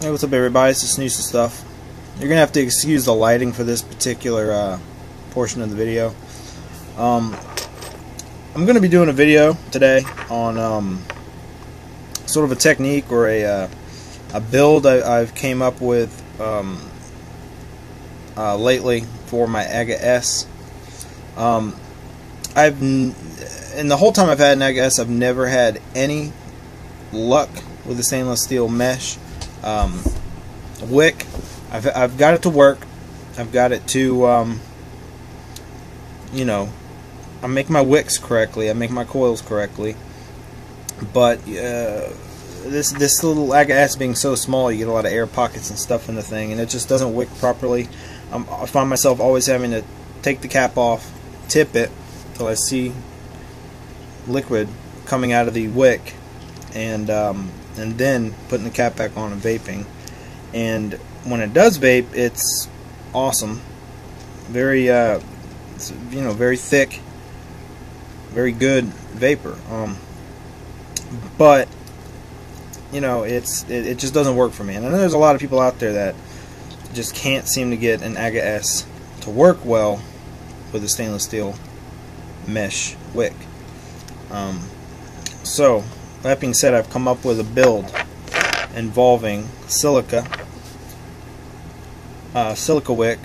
Hey, what's up everybody, it's the Snooze Stuff. You're gonna have to excuse the lighting for this particular portion of the video. I'm gonna be doing a video today on sort of a technique or a build I've came up with lately for my AGA-S. In the whole time I've had an AGA-S, I've never had any luck with the stainless steel mesh wick. I've got it to work. I've got it to you know, I make my wicks correctly, I make my coils correctly, but this little AGA-S being so small, you get a lot of air pockets and stuff in the thing, and it just doesn't wick properly. I find myself always having to take the cap off, tip it until I see liquid coming out of the wick, and then putting the cap back on and vaping. And when it does vape, it's awesome. Very it's, you know, very thick, very good vapor. But you know, it just doesn't work for me. And I know there's a lot of people out there that just can't seem to get an AGA-S to work well with a stainless steel mesh wick. So that being said, I've come up with a build involving Silica Wick,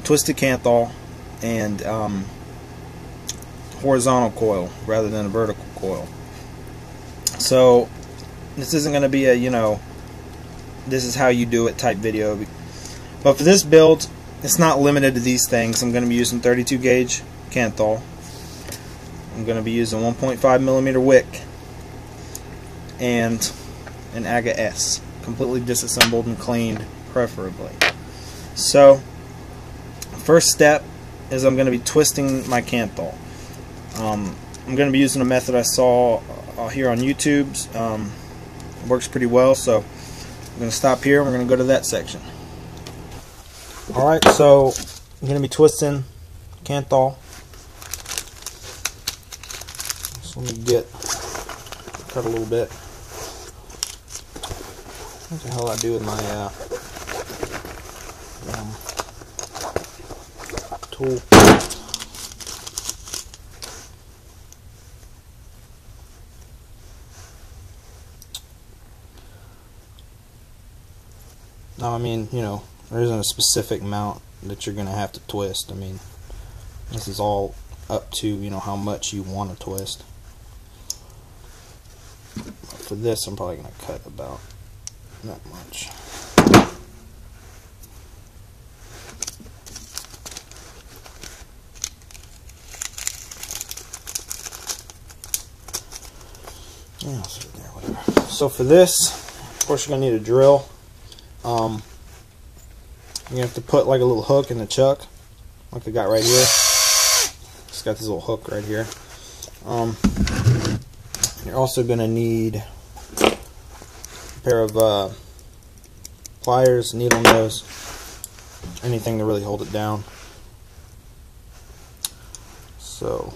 twisted Kanthal, and horizontal coil rather than a vertical coil. So this isn't going to be a, you know, this is how you do it type video, but for this build it's not limited to these things. I'm going to be using 32 gauge Kanthal. I'm going to be using 1.5mm wick and an AGA-S, completely disassembled and cleaned, preferably. So, first step is I'm going to be twisting my Kanthal. I'm going to be using a method I saw here on YouTube. It works pretty well, so I'm going to stop here and we're going to go to that section. Alright, so I'm going to be twisting Kanthal. So let me cut a little bit. What the hell I do with my tool? No, I mean, you know, there isn't a specific amount that you're going to have to twist. I mean, this is all up to, you know, how much you want to twist. For this, I'm probably going to cut about that much. Yeah, I'll sit there, whatever. So for this, of course, you're going to need a drill. You have to put like a little hook in the chuck, like I got right here. Just got this little hook right here. You're also going to need a pair of pliers, needle nose, anything to really hold it down. So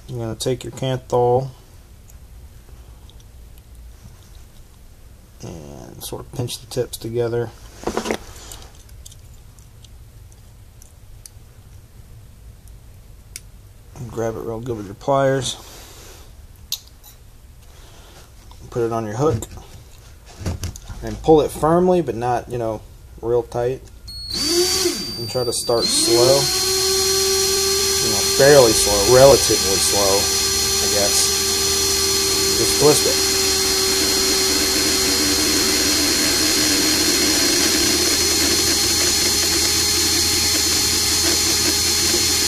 you're going to take your Kanthal and sort of pinch the tips together. And grab it real good with your pliers. Put it on your hook and pull it firmly, but not, you know, real tight. And try to start slow, you know, fairly slow, relatively slow, I guess. Just twist it.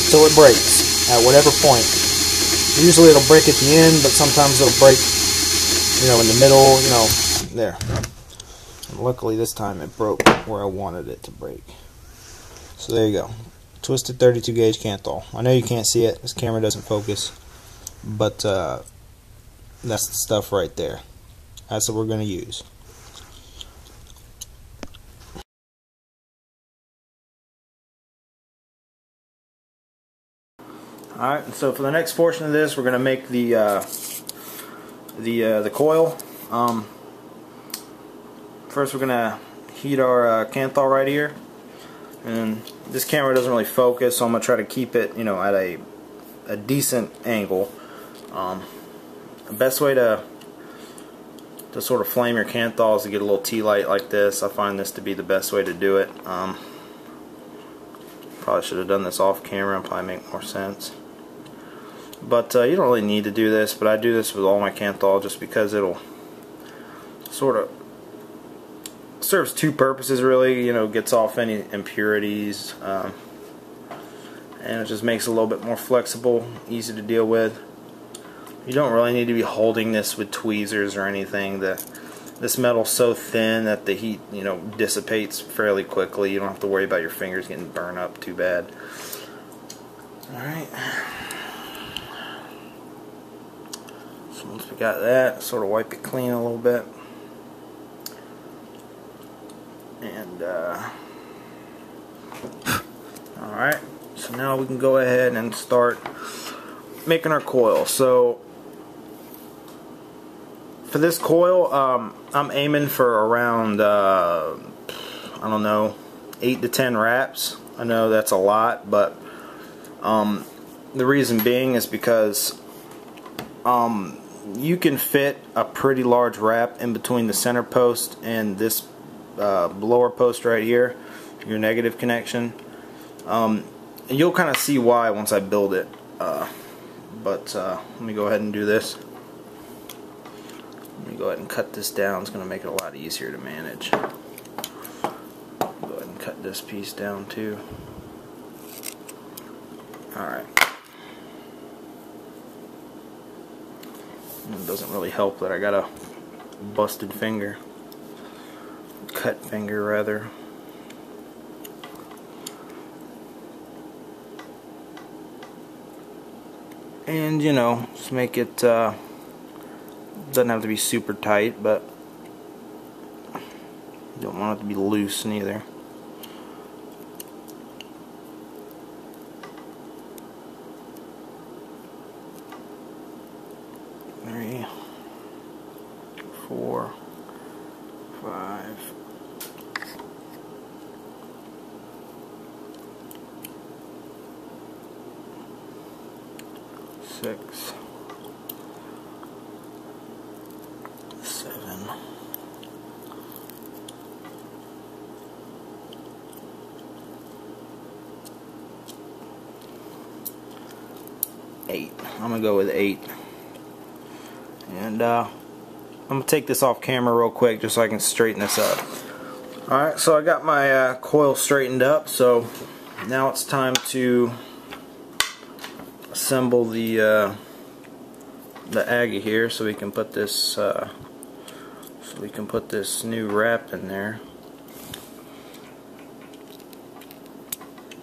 Until it breaks at whatever point. Usually it'll break at the end, but sometimes it'll break, you know, in the middle, you know, there. And luckily this time it broke where I wanted it to break. So there you go. Twisted 32 gauge Kanthal. I know you can't see it, this camera doesn't focus, but that's the stuff right there. That's what we're going to use. Alright, so for the next portion of this, we're going to make the coil. first we're gonna heat our Kanthal right here, and this camera doesn't really focus, so I'm gonna try to keep it, you know, at a decent angle. The best way to sort of flame your Kanthal is to get a little tea light like this. I find this to be the best way to do it. Probably should have done this off camera and probably make more sense. But you don't really need to do this, but I do this with all my Kanthal just because it'll sort of serves two purposes really. You know, gets off any impurities, and it just makes it a little bit more flexible, easy to deal with. You don't really need to be holding this with tweezers or anything. This metal's so thin that the heat, you know, dissipates fairly quickly. You don't have to worry about your fingers getting burned up too bad. Alright. So once we got that, sort of wipe it clean a little bit. And alright, so now we can go ahead and start making our coil. So for this coil, I'm aiming for around I don't know, 8 to 10 wraps. I know that's a lot, but the reason being is because you can fit a pretty large wrap in between the center post and this lower post right here, your negative connection. And you'll kind of see why once I build it. But let me go ahead and do this. Let me go ahead and cut this down. It's going to make it a lot easier to manage. Go ahead and cut this piece down too. Alright. It doesn't really help that I got a busted finger. Cut finger rather. And you know, just make it doesn't have to be super tight, but you don't want it to be loose neither. Three, 4, 5. 6, 7, 8. I'm gonna go with 8, and I'm gonna take this off camera real quick just so I can straighten this up. Alright, so I got my coil straightened up, so now it's time to assemble the AGA here, so we can put this new wrap in there.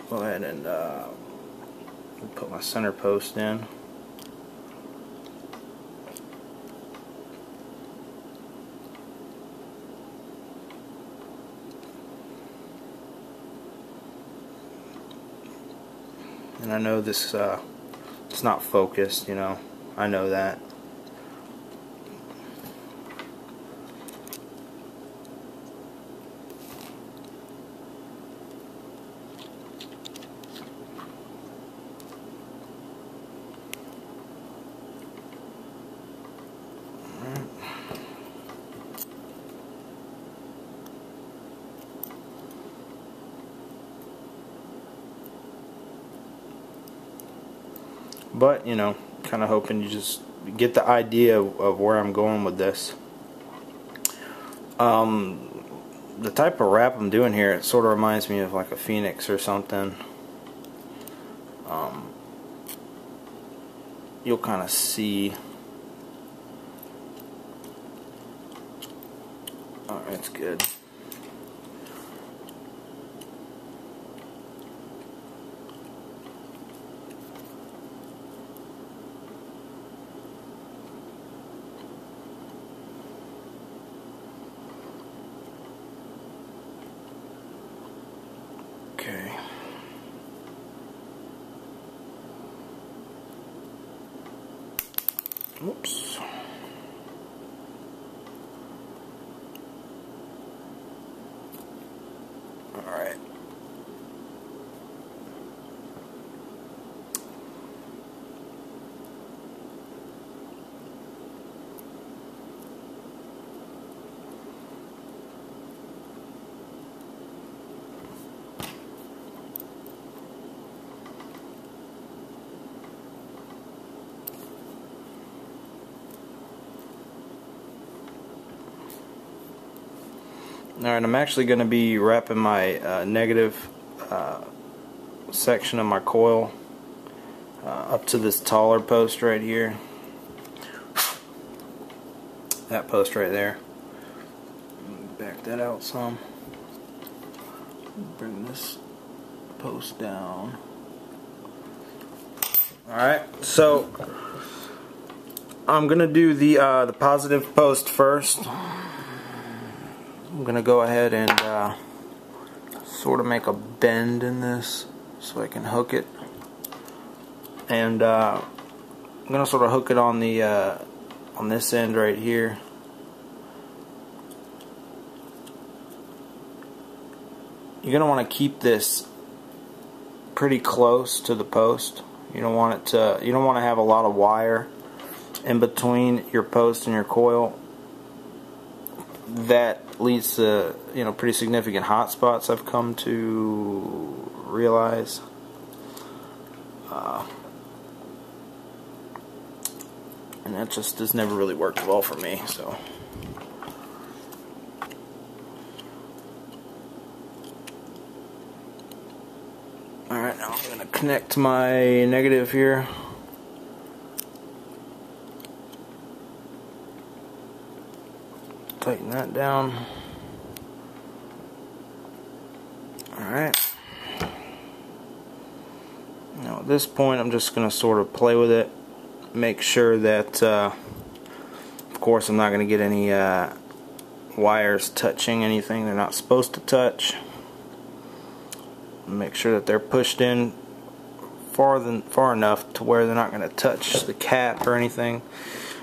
Go ahead and put my center post in. And I know this it's not focused, you know, I know that. But, you know, kind of hoping you just get the idea of where I'm going with this. The type of wrap I'm doing here, it sort of reminds me of like a phoenix or something. You'll kind of see. Alright, that's good. Okay. Oops. Alright, I'm actually going to be wrapping my negative section of my coil up to this taller post right here. That post right there. Back that out some. Bring this post down. Alright, so I'm gonna do the positive post first. I'm gonna go ahead and sort of make a bend in this so I can hook it, and I'm gonna sort of hook it on the on this end right here. You're gonna want to keep this pretty close to the post. You don't want it to. You don't want to have a lot of wire in between your post and your coil. That leads to, you know, pretty significant hot spots, I've come to realize. And that just has never really worked well for me. So. Alright, now I'm going to connect my negative here. Tighten that down. Alright. Now at this point I'm just going to sort of play with it. Make sure that, of course, I'm not going to get any wires touching anything they're not supposed to touch. Make sure that they're pushed in far enough to where they're not going to touch the cap or anything.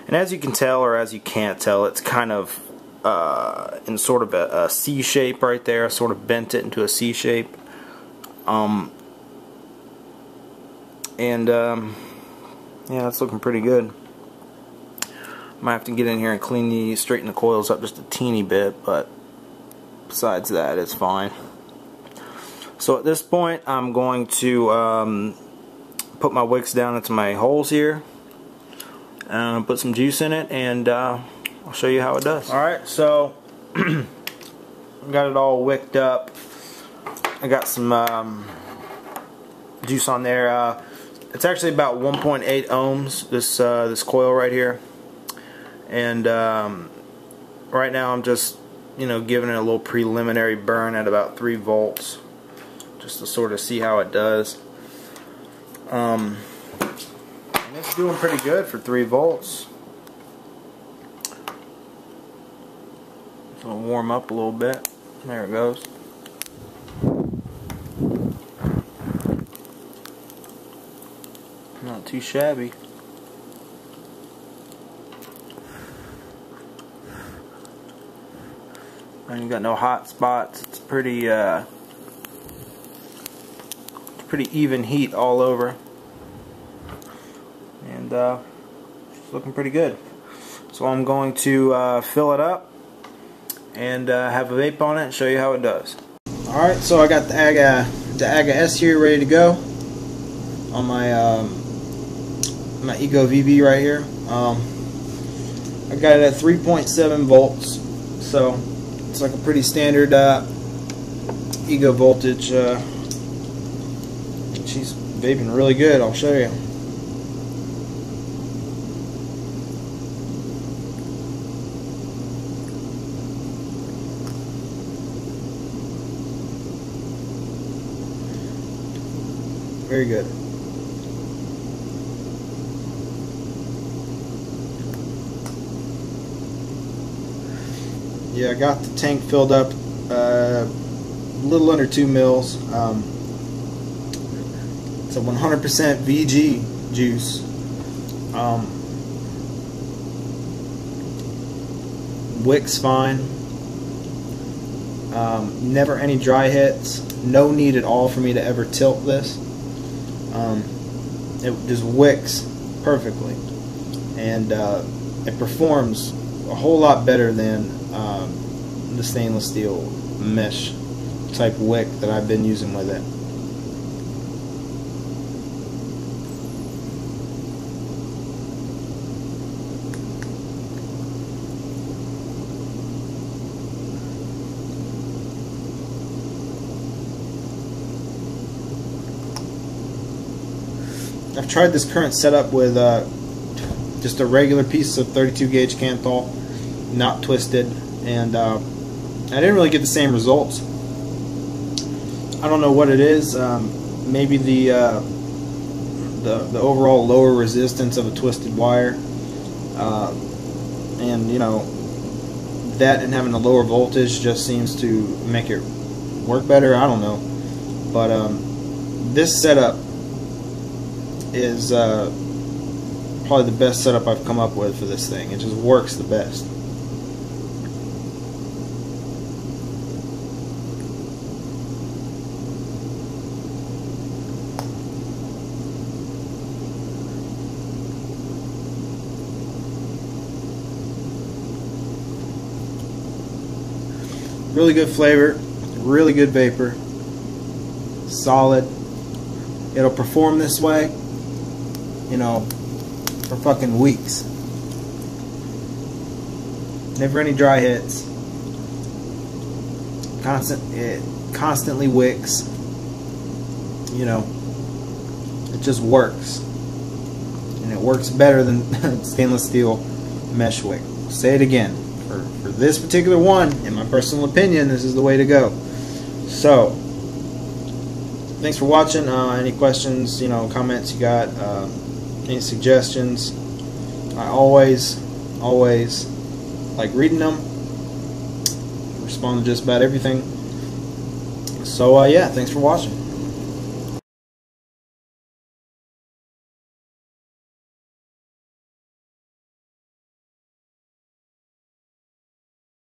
And as you can tell, or as you can't tell, it's kind of in sort of a C shape right there. I sort of bent it into a C shape. Yeah, it's looking pretty good. Might have to get in here and straighten the coils up just a teeny bit, but besides that, it's fine. So at this point, I'm going to put my wicks down into my holes here, and put some juice in it, and I'll show you how it does. Alright, so got it all wicked up. I got some juice on there. It's actually about 1.8 ohms, this coil right here. And right now I'm just, you know, giving it a little preliminary burn at about 3 volts. Just to sort of see how it does. And it's doing pretty good for 3 volts. So it'll warm up a little bit. There it goes. Not too shabby. And you got no hot spots. It's pretty even heat all over, and it's looking pretty good. So I'm going to fill it up and have a vape on it and show you how it does. Alright, so I got the AGA-S here ready to go on my my Ego VB right here. I got it at 3.7 volts, so it's like a pretty standard Ego voltage. She's vaping really good, I'll show you. Very good. Yeah, I got the tank filled up a little under 2 mils. It's a 100% VG juice. Wick's fine. Never any dry hits. No need at all for me to ever tilt this. It just wicks perfectly, and it performs a whole lot better than the stainless steel mesh type wick that I've been using with it. I've tried this current setup with just a regular piece of 32 gauge Kanthal, not twisted, and I didn't really get the same results. I don't know what it is. Maybe the overall lower resistance of a twisted wire, and you know, that and having a lower voltage just seems to make it work better. I don't know, but this setup is probably the best setup I've come up with for this thing. It just works the best. Really good flavor, really good vapor, solid. It'll perform this way, you know, for fucking weeks. Never any dry hits. It constantly wicks. You know, it just works, and it works better than stainless steel mesh wick. I'll say it again. For this particular one, in my personal opinion, this is the way to go. So, thanks for watching. Any questions, you know, comments you got, any suggestions? I always like reading them. Respond to just about everything. So, yeah, thanks for watching.